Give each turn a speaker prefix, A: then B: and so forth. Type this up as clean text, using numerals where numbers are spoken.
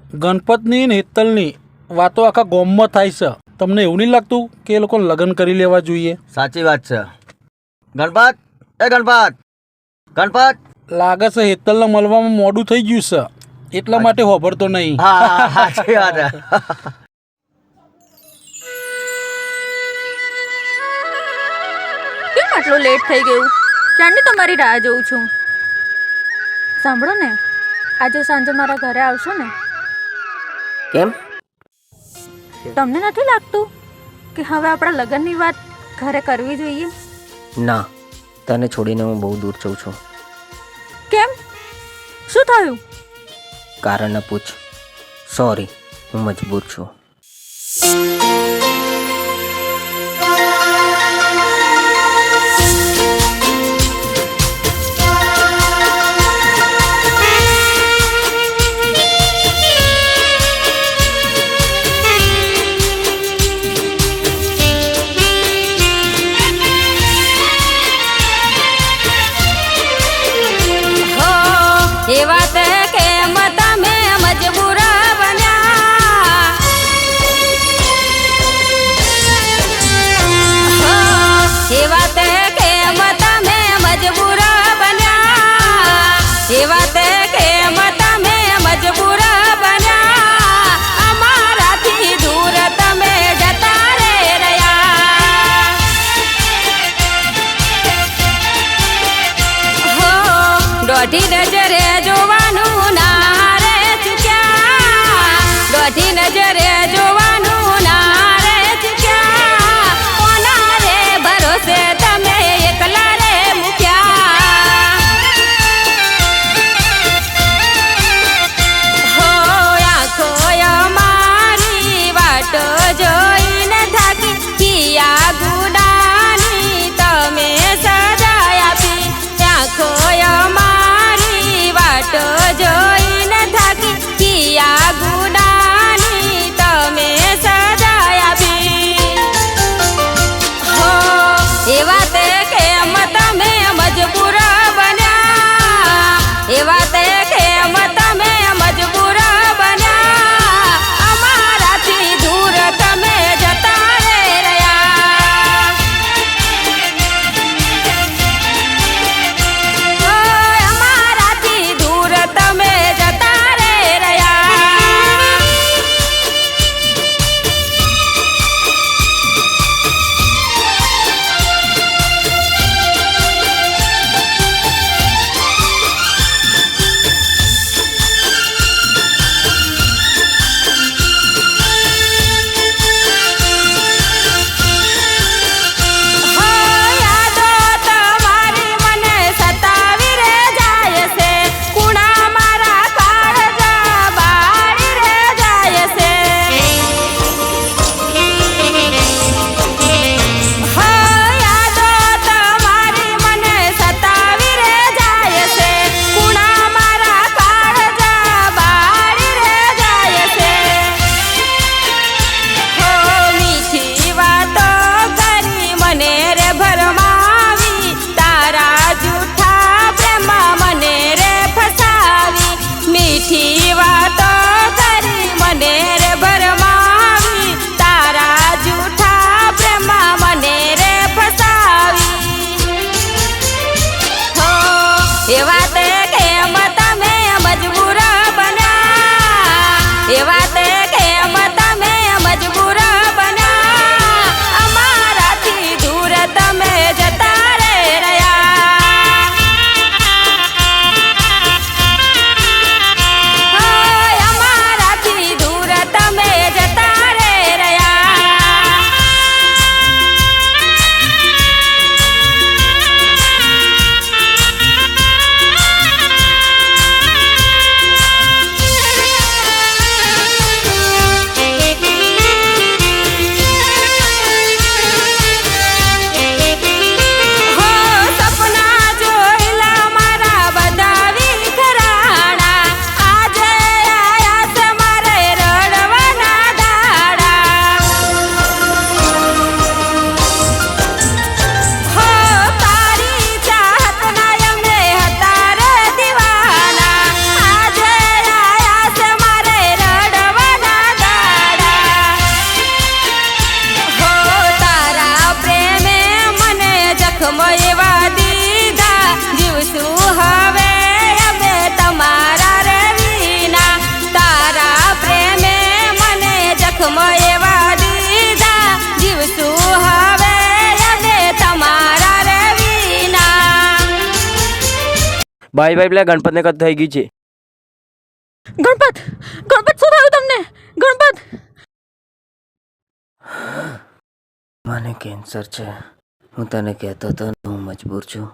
A: ગણપતની ને હેતલની વાતો આખા ગામમાં થાય છે. તમને એવું નહીં લાગતું કે એ લોકો લગ્ન કરી લેવા જોઈએ?
B: સાચી વાત છે. ગણપત, એ ગણપત, ગણપત.
A: લાગે છે હેતલને મળવામાં મોડું થઈ ગયું છે, એટલા માટે હોભરતો નહીં.
B: હા, સાચી વાત છે.
C: કેમ આટલું લેટ થઈ ગયું? ક્યારની તમારી રાહ જોઉં છું. સાંભળો ને, આજે સાંજે મારા ઘરે આવશો ને?
D: કેમ?
C: તમને નથી લાગતું કે હવે આપણા લગ્નની વાત ઘરે કરવી જોઈએ?
D: ના, તને છોડીને હું બહુ દૂર જઉં છું.
C: કેમ? શું થયું?
D: કારણ ન પૂછ. સોરી, હું મજબૂર છું.
C: એ વાત કેમ તમે મજબૂર બન્યા? એ વાત કેમ તમે મજબૂર બન્યા? એ વાત કેમ તમે મજબૂર બન્યા? અમારાથી દૂર તમે જતા રે રહ્યા. દોઢી નજરે જોવાનું ના રે ચૂક્યા, દોઢી નજરે જોવાનું ના રે ચૂક્યા. કોના રે ભરોસે તમે એકલા રે મૂક્યા. હો આંખો અમારી વાટો જોઈને થાકી, કિયા ગુડાની તમે સજાય આપી. આંખો અમારી
E: ભાઈ પેલા ગણપતને કદ થઈ ગઈ છે.
C: ગણપત ગણપત શું થયું તમને? ગણપત
D: મને કેન્સર છે. હું તને કહેતો હતો ને, હું મજબૂર છું.